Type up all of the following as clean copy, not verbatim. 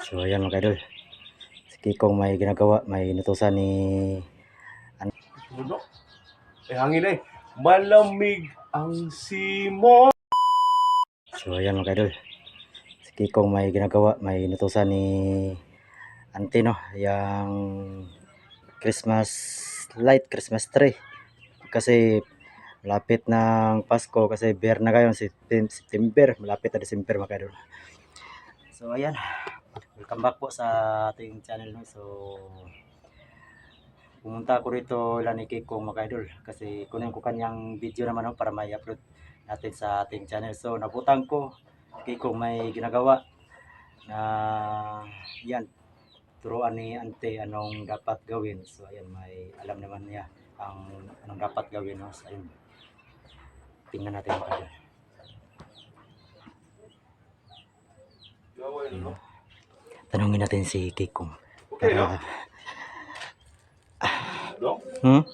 So ayan mga idol, si Kikong may ginagawa, may inutusan ni Tunog. Hangin eh. Malamig ang simo. So ayan mga idol, si Kikong may ginagawa, may inutusan ni Auntie no, yung Christmas light, Christmas tree. Kasi malapit ng Pasko, kasi bear na ngayon, September, malapit na December mga idol. So ayan, welcome back po sa ating channel no. So pumunta ako rito lang ni Kikong mga idol kasi kunin ko kanyang video naman no, para may upload natin sa ating channel. So nabutang ko, Kikong may ginagawa na yan, turuan ni Ante anong dapat gawin. So ayan, may alam naman niya ang anong dapat gawin no. So ayun, tingnan natin mga idol. Tanungin natin si Kikong. Okay, no? Dok?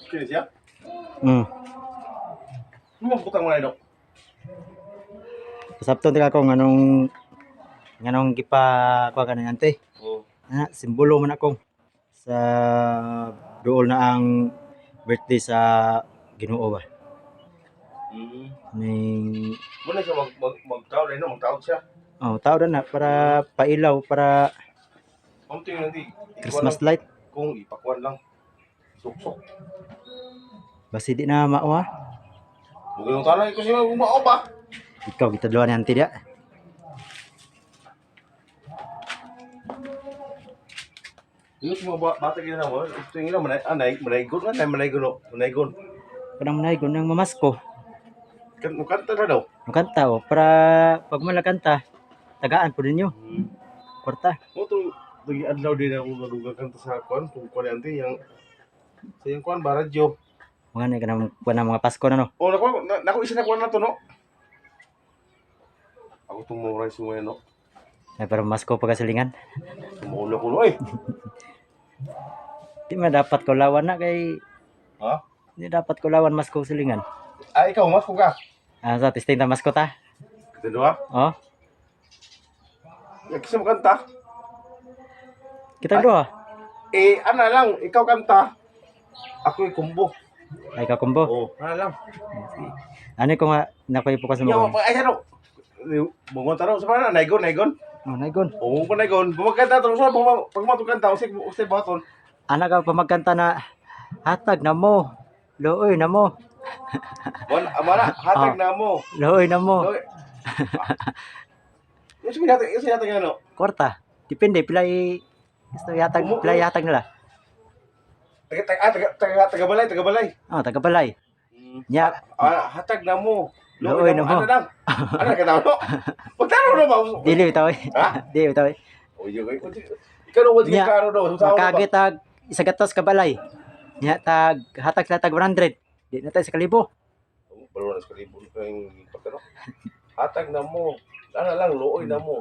Okay siya? Ano butang mo na, Dok? Kasabton tika kong anong gipa kuha ka ni Ante. Simbolo man akong sa dool na ang birthday sa Ginoo ba. Ning Muna siya mag-tawad rin, no? Mag-tawad siya. tao na para pailaw para Kamting nanti. Christmas light. Kung ipakuan lang. Suksok. Basi di na mao ha. Bugay yung tanay ko siya gumao ba? Ikaw gitadluan ni Ante dia. Yung mga bata gina na mo, ito yung manaygon nga, manaygon. Kanang manaygon nang mamasko. Kanta na daw. Ang kanta para pag malakanta tagaan po ninyo. Kwarta. O ito, adlaw din ako nadugang kanta sa kuan, kung kuan nanti yung sa yung kuan ba, radyo. Mga ni kanang mga Pasko na no. O, naku isa na kuan na to, no? Ako tumuray sumaya, no? Ay para masko pagkasilingan. Tumulo ko, no, eh. Di man dapat ko lawan na kay Ha? di dapat ko lawan masko silingan. Ikaw, mas ko ka. Sa testing ta masko ta. Kita doa. Oh, Kasi mo kanta. kita doa. Ano lang, ikaw kanta. Ako kumbo. Ay ka kumbo. Oo, ano lang. Ano ko nga nakoy po kasi Yo, mo. ay ano? Bungon taro sa pana, naigon. Oh, naigon. Oo, pa naigon. Bumagkanta to sa pag matukanta, usay baton. Ana ka pamagkanta na hatag na mo. Looy na mo. Amara, hatag na mo. Looy na mo. Yung sinatag ano? Kwarta. Depende pilay gusto yatag pilay yatag nila. Taga-balay. Oh, taga balay. Nya, Hatag na mo. looy na mo. Ano lang? Ano ka tao, no? Magtaro na ba? Dili bitaw. Ha? Dili bitaw. O, yun. Ikaw na mo, Nya, karo daw. makagitag isa gatos ka balay. Nya tag hatag sila tag 100. Di na tayo sa kalibo. Balo na sa kalibon kayong pagkano. Hatag na mo. Ano lang, looy na mo.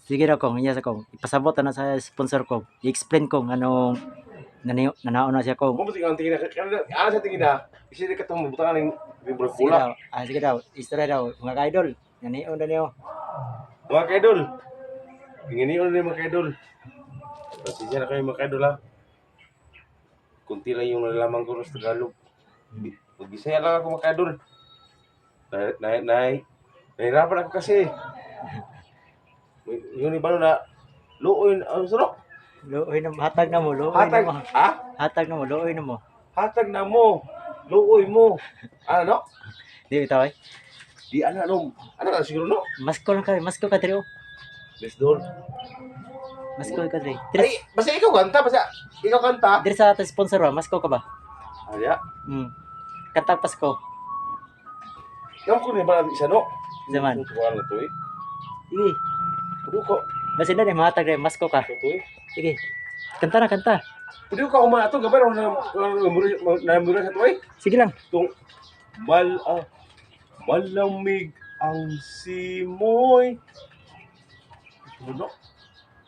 Sige raw kong, iya sa kong. Ipasabot na sa sponsor ko. I-explain kong anong nanaon na siya kong. Kung ang tingin na, ano sa tingin na, kasi di ka itong mabutangan ng libro Sige pula. daw. Sige daw. Istorya daw. Mga ka-idol. Nanion na niyo. Mga kaidol. Inginiyon na mga kaidol. Pasensya na kayo mga kaidol, ha. Kunti lang yung nalalaman ko sa Tagalog. Mag-Bisaya lang ako mga kaidol. Nahirapan ako kasi. Yung iba na, looy, ano sarap? Looy na mo. Hatag na mo. Looy Hatag, na mo. ha? Hatag na mo. Looy na mo. Hatag na mo. Looy mo. Ano? Di bitaw eh. Di ano ka siguro, no? Masko lang ka. Masko ka trio. Let's do. Masko ka trio. Ay, basta ikaw kanta, ikaw kanta. Diri sa ating sponsor ba? Masko ka ba? Aya, Kanta Pasko. yung ko ni ba isa, no? Zaman. Tutuan na to, eh. Sige. Pwede ko, Basta na rin. Mahatag rin. Masko ka. ito, eh. Sige. Kanta na. Kanta. Pwede ko umana to, gabay na mura sa to, eh. Sige lang. Itong, malamig ang simoy. Ano?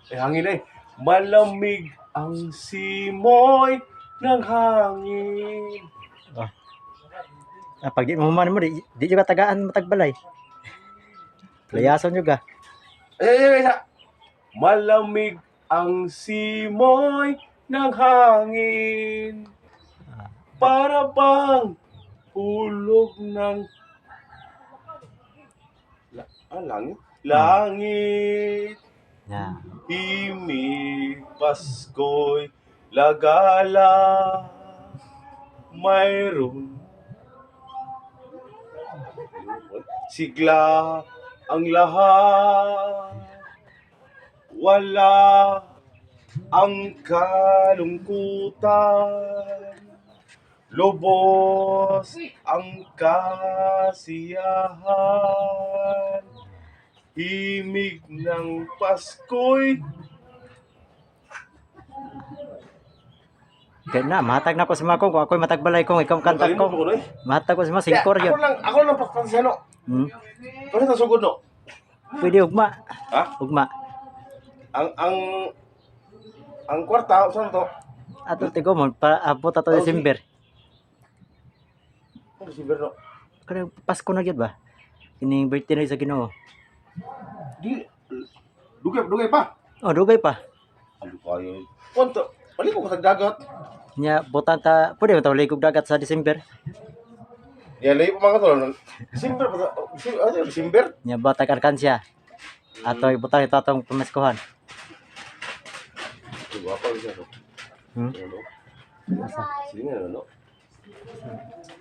Hangin eh. Malamig ang simoy ng hangin. Pag di mo man mo, di juga tagaan matagbalay. Layason juga. Isa. Malamig ang simoy ng hangin, para bang hulog ng langit? Langit, Ya. himig, Pasko'y lagala, mayroon sigla ang lahat, wala ang kalungkutan, lubos ang kasiyahan, himig ng Pasko'y Kaya na, matag na ko sa mga kong. Kung ako'y matagbalay kong, ikaw kanta Nakalimutan ko. ko, no? Matag ko sa mga singkor yun. Ako lang paspansya, no? Hmm? Kasi nasugod, no? Pwede ugma. Ha? Ugma. Ang kwarta, saan to? Ato tigo mo, paabot ato Oh, December. Ano si Berno? Kaya Pasko na gyud ba? Ini birthday na sa Ginoo. Di, dugay pa. Oh, dugay pa. Ano kayo? Kunto, balik ko sa dagat. Nya butang ta, pwede mo ta ligog dagat sa December. Yan, layo pa mga to. December pa sa, December? Nya batag arkansya. Ato ibutang ito atong pamaskuhan. Diba pa rin siya, no? Hmm? Ano? Asa? Sige nga, no?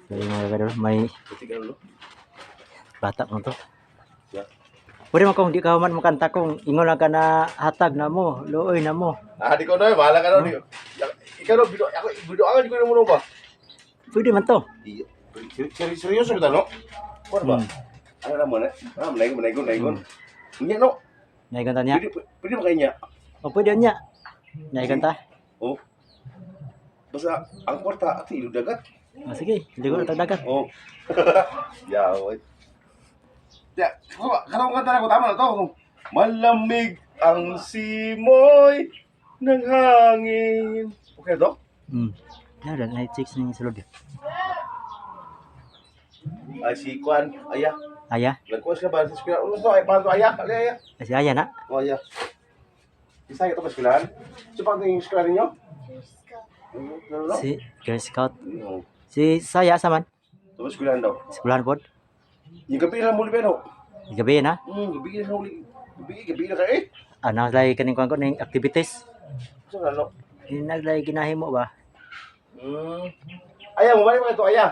May mga ganun, may Kasi ka, no? bata mo to. Yeah. Pwede mo kung di ka man makanta kung ingon lang ka na hatag na mo, luoy na mo. Di ko na, bahala ka na. Ikaw no, bidoangan ko na mo ba? Pwede man to. Seryoso kita, no? Ano ba? Ano naman, eh? Manaygon. Hindi, no? Nya ikanta niya. Pwede ba kayo niya? O pwede niya. Nya ikanta. Oh. Basta, ang kwarta, ati, ilog dagat. O sige, ligo na dagat. Oh. Yaway. Ya, karong kanta na ko, tama na to. Malamig ang simoy ng hangin. Okay to? Yan lang, ay chicks ni sulod. Ay, si Kwan, aya. Aya, Nagkuwas ka ba sa eskwela? Ulo to, ay, paano to, aya? Aya. si Aya na. Oh, aya. Isa ito pa eskwelahan? So, paano yung eskwela ninyo? No? Si Girl Scout. Oh. Si Saya saman. Ito pa eskwelahan daw. Sekolahan pod. Yung gabi na muli pero. Gabi na. Gabi na muli. Gabi na ka eh. Ano lagi kaning kuan ko ning activities. So, ano? Naglay ginahimo ba? Aya, mabalik mo ito, aya.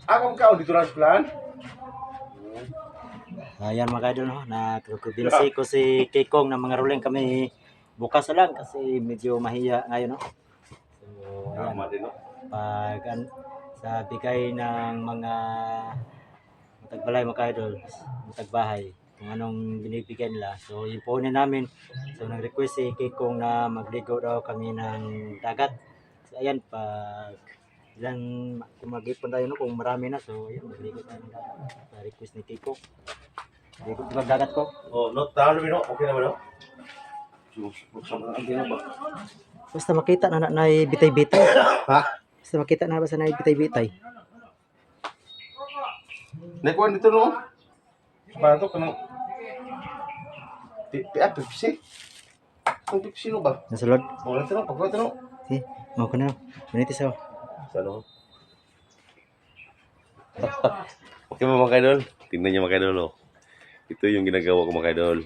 Akong ka, dito na eskwelahan? Ayan mga idol no, nagkubilsi ko si Kikong ng mga ruling kami bukas na lang kasi medyo mahiya ngayon no. So, ayan. Tama din, no? Pag sa bigay ng mga matagbalay mga idol, matagbahay, kung anong binibigyan nila. So ipunin namin. So nag-request si Kikong na magligo daw kami ng dagat. So ayan, pag ilan kung mag-ipon tayo no, kung marami na. So ayan, magligo tayo ng dagat. Sa request ni Kikong. Ligo sa dagat ko. Oh, no, talo no? Okay naman, no? Hindi na ba? Basta makita na na bitay-bitay. Ha? Basta makita na basta na bitay-bitay. Nakuha dito, no? Paano to? Kanang... Pepsi? Ang Pepsi, no ba? Nasulod. Wala ito, no? Pagkala ito, no? Si, mo ko na. Manitis ako. Sa ano? Okay ba mga idol? Tingnan niyo mga idol, oh. Ito yung ginagawa ko mga idol.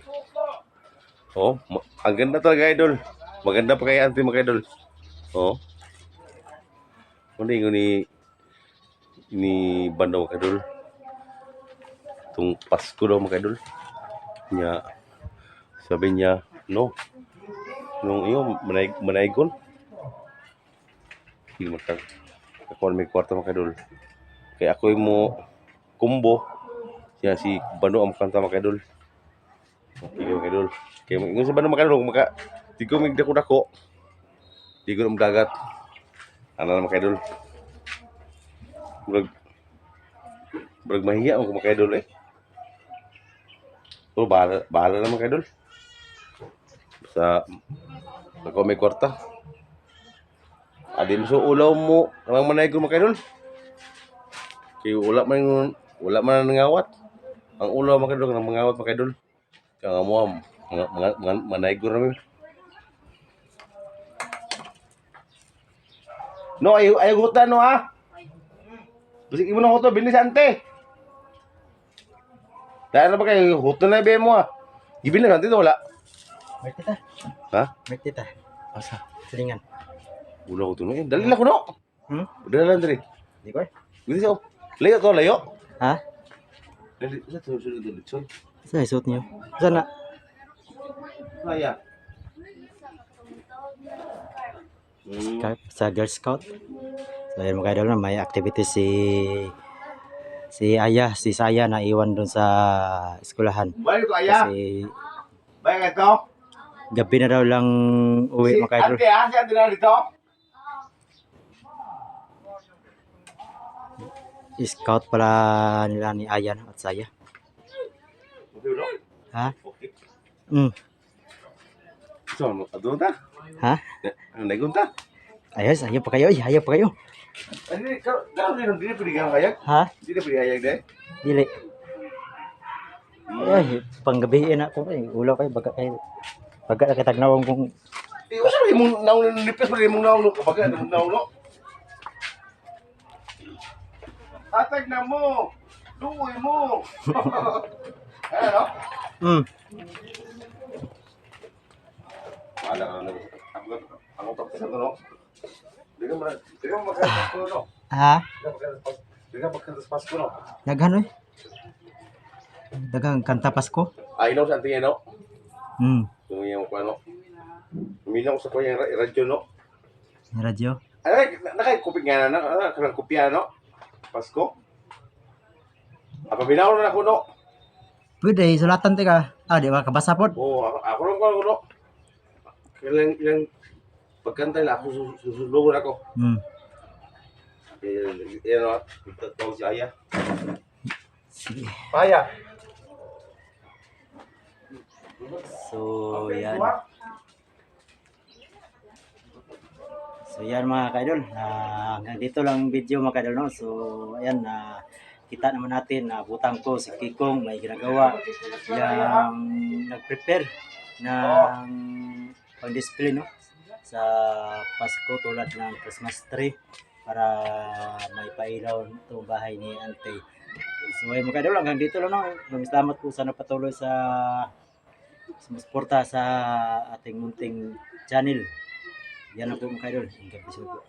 Oh, ang ganda talaga idol. Maganda pa kaya ante mga idol. Oh. Kundi ini banda mga idol. Itong Pasko daw mga idol. Niya sabi niya, no. Nung iyo manaygon. Hindi matag. Ako may kwarto mga idol. Kaya ako mo kumbo. Siya si Bano ang kanta mga idol. Okay mga idol. Kaya ingon si Bano mga idol maka di ko migdako-dako. Di ko dagat. Ano na mga idol. Brag mahiya ako mga idol eh. So bahala na mga idol. Sa ako may kwarta. Adi mo so ulaw mo namang manay ko mga idol. Kaya wala man nangawat. Ang ulo mga idol, ng mga awat mga idol. Kaya nga mo, Manaygo namin. No, ayaw hutan no ha. Bisik mo na hutan, bilis ante. Dahil na ba kayo, hutan na ibigay mo ha. Gibilis ante to wala. May tita. Ha? May tita. Asa? Silingan. Wala ko to no. Dali lang ko no. Dali lang dali. Di ko eh. Bilis ako. Layo to, layo. Ha? Dali, sa to, dali. Sa isuot niyo. Saan na? Kaya. Sa Girl Scout. So ayun mga idol na may activity si Aya, si Saya na iwan doon sa eskwelahan. Balik ko aya. Kasi Balik ito. gabi na daw lang uwi mga idol. Ante ha, si ante na dito. Scout pala nila ni Aya at Saya. Okay, no? Ha? Okay. So, adun ta? Ha? Ang nagun ta? Ayos, ayaw pa kayo. Ayaw pa kayo. Hindi, hindi pwede kang hayag. Ha? Hindi na pwede hayag dahil. Dili. Ay, panggabihin ako. Ulaw kayo, baga kayo. Baga na kitagnawang kong... Usa ba imong naon nipis ba imong naon kapag imong naon? Atag na mo. Duoy mo. Ano? Wala ka na. Ako tapos na no. Di ka magkakatas ko no. Ha? Di ka magkakatas Pasko no. Daghan eh. Dagang kanta Pasko. Ay no sa tingin no. Tumingin mo pa no. Uminaw sa kuya radyo no. Radyo. Ay nakay-kopya nga na kanang kopya no. Pasko. Apa binaw na ako no. Pwede, sulatan ka. Di ba? Kabasa po. Oo, ako lang ko no. Kailang pagkanta nila ako susulogon ako. Yan o, tawag si Aya. Sige. Aya. So, yan. So, yan mga kaidol. Hanggang dito lang video mga kaidol. No? So, ayan. Kita naman natin na butang ko si Kikong may ginagawa yung nag-prepare ng pang-display no sa Pasko tulad ng Christmas tree para may pailaw itong bahay ni Ante. So ay mga kadol hanggang dito lang no. Salamat po sana patuloy sa sumusuporta sa ating munting channel. Yan na po mga kadol. Hanggang dito po.